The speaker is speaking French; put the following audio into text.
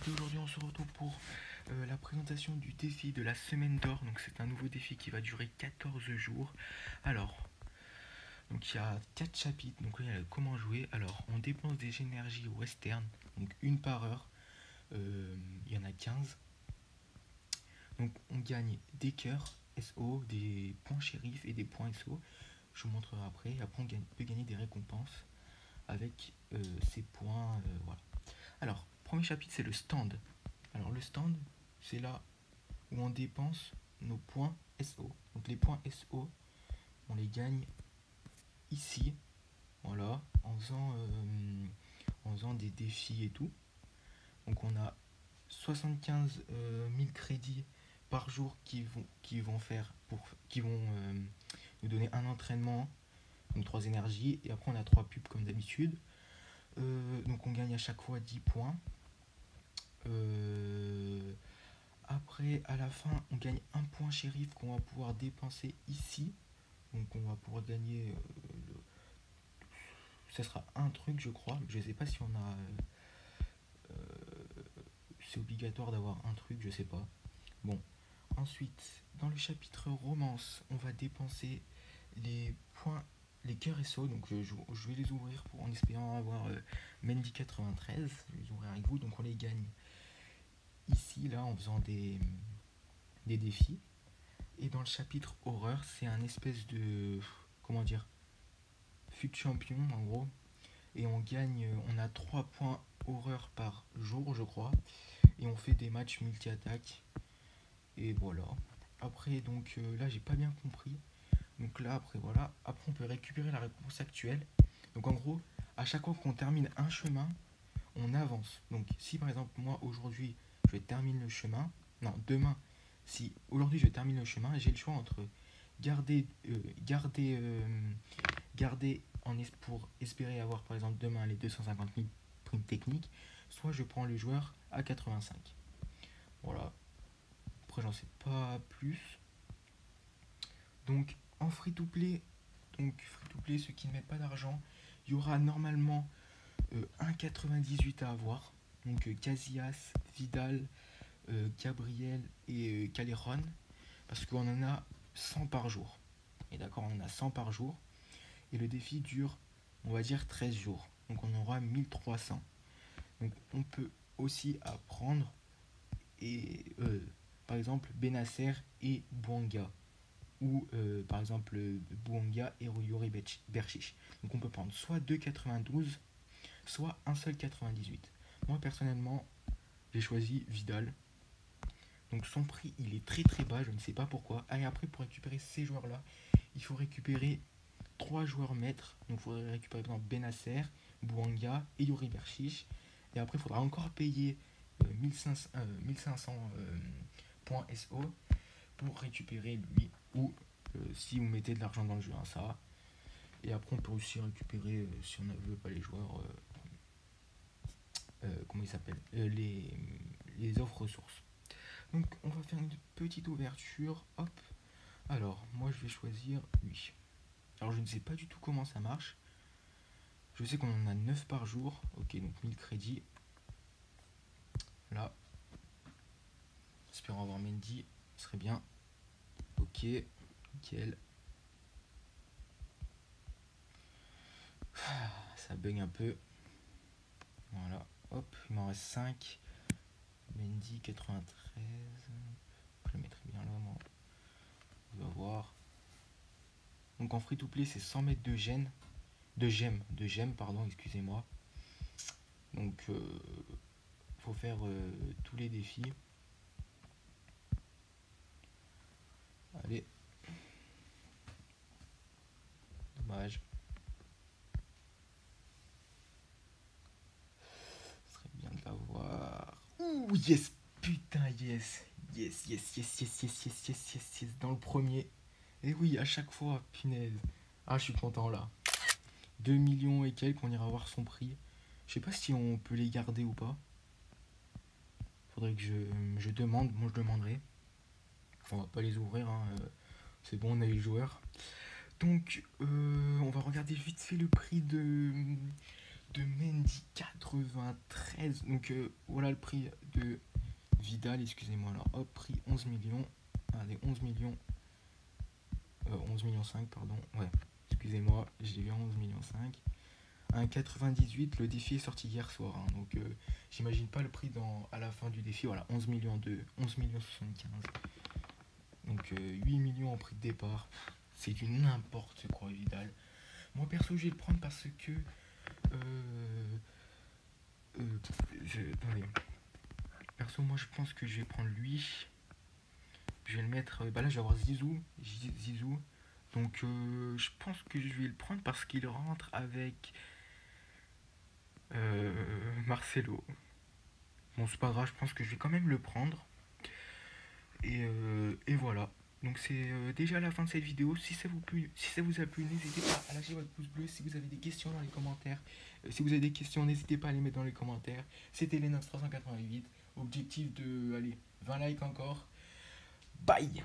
écoutez, aujourd'hui on se retrouve pour la présentation du défi de la semaine d'or. Donc c'est un nouveau défi qui va durer 14 jours. Alors, donc il y a 4 chapitres, donc il y a comment jouer. Alors, on dépense des énergies western, donc une par heure. Il y en a 15. Donc on gagne des cœurs SO, des points shérif et des points SO. Je vous montrerai après. Après on peut gagner des récompenses avec ces points. Voilà. Alors, premier chapitre, c'est le stand. Alors, le stand, c'est là où on dépense nos points SO. Donc, les points SO, on les gagne ici, voilà, en faisant des défis et tout. Donc, on a 75 000 crédits par jour qui vont nous donner un entraînement, donc 3 énergies, et après on a 3 pubs comme d'habitude. Donc on gagne à chaque fois 10 points. Après, à la fin, on gagne un point shérif qu'on va pouvoir dépenser ici. Donc on va pouvoir gagner... ça sera un truc, je crois. Je sais pas si on a... c'est obligatoire d'avoir un truc, je sais pas. Bon. Ensuite, dans le chapitre romance, on va dépenser les points, les cœurs SO. Donc je vais les ouvrir en espérant avoir Mendy 93. Je vais les ouvrir avec vous. Donc on les gagne ici, là, en faisant des défis. Et dans le chapitre horreur, c'est un espèce de... comment dire, fut champion en gros. Et on a 3 points horreur par jour, je crois. Et on fait des matchs multi-attaques. Et voilà. Après, donc là, j'ai pas bien compris. Donc là, après, voilà. Après, on peut récupérer la récompense actuelle. Donc en gros, à chaque fois qu'on termine un chemin, on avance. Donc si par exemple, moi, aujourd'hui, je termine le chemin. Non, demain, si aujourd'hui je termine le chemin, j'ai le choix entre garder pour espérer avoir par exemple demain les 250 000 primes techniques, soit je prends le joueur à 85. Voilà. Après, j'en sais pas plus. Donc, en free-to-play, ceux qui ne mettent pas d'argent, il y aura normalement 1,98 à avoir. Donc, Casillas, Vidal, Gabriel et Callejon. Parce qu'on en a 100 par jour. Et d'accord, on en a 100 par jour. Et le défi dure, on va dire, 13 jours. Donc, on aura 1300. Donc, on peut aussi apprendre, par exemple, Benasser et Bouanga. Ou par exemple Bouanga et Yuri Berchiche. Donc on peut prendre soit 2,92, soit un seul 98. Moi personnellement, j'ai choisi Vidal. Donc son prix, il est très très bas, je ne sais pas pourquoi. Et après, pour récupérer ces joueurs-là, il faut récupérer 3 joueurs maîtres. Donc il faudrait récupérer par exemple Benasser, Bouanga et Yuri Berchiche. Et après, il faudra encore payer 1500 points SO pour récupérer lui, ou si vous mettez de l'argent dans le jeu, hein, ça. Et après, on peut aussi récupérer, si on ne veut pas les joueurs, comment ils s'appellent, les offres ressources. Donc, on va faire une petite ouverture. Hop. Alors, moi, je vais choisir lui. Alors, je ne sais pas du tout comment ça marche. Je sais qu'on en a 9 par jour. Ok, donc 1000 crédits. Là. Espérons avoir Mendy. Ce serait bien. Ok. Nickel. Ça bug un peu. Voilà. Hop. Il m'en reste 5. Mendy 93. Je le mettrai bien là, moi. On va voir. Donc en free to play, c'est 100 mètres de gemmes, pardon, excusez-moi. Donc faut faire tous les défis. Allez. Dommage. Ce serait bien de l'avoir. Ouh, yes, putain, yes. Yes. Dans le premier. Et oui, à chaque fois, punaise. Ah, je suis content là. 2 millions et quelques, on ira voir son prix. Je sais pas si on peut les garder ou pas. Faudrait que je demande, moi je demanderai. On va pas les ouvrir, hein. C'est bon, on a les joueurs. Donc, on va regarder vite fait le prix de Mendy 93. Donc voilà le prix de Vidal, excusez-moi. Alors hop, prix 11 millions. Allez, 11 millions. 11 millions 5, pardon. Ouais, excusez-moi, j'ai vu 11 millions 5. Un 98, le défi est sorti hier soir. Hein, donc j'imagine pas le prix à la fin du défi. Voilà, 11 millions 2, 11 millions 75. Donc 8 millions en prix de départ. C'est du n'importe quoi, Vidal. Moi perso, je vais le prendre parce que. Attendez. Perso, moi je pense que je vais prendre lui. Je vais le mettre. Bah là, je vais avoir Zizou. Zizou. Donc je pense que je vais le prendre parce qu'il rentre avec Marcelo. Bon, c'est pas grave, je pense que je vais quand même le prendre. Et voilà. Donc c'est déjà la fin de cette vidéo. Si ça vous a plu, n'hésitez pas à lâcher votre pouce bleu. Si vous avez des questions dans les commentaires, si vous avez des questions, n'hésitez pas à les mettre dans les commentaires. C'était Lenox 388. Objectif de, allez, 20 likes encore. Bye.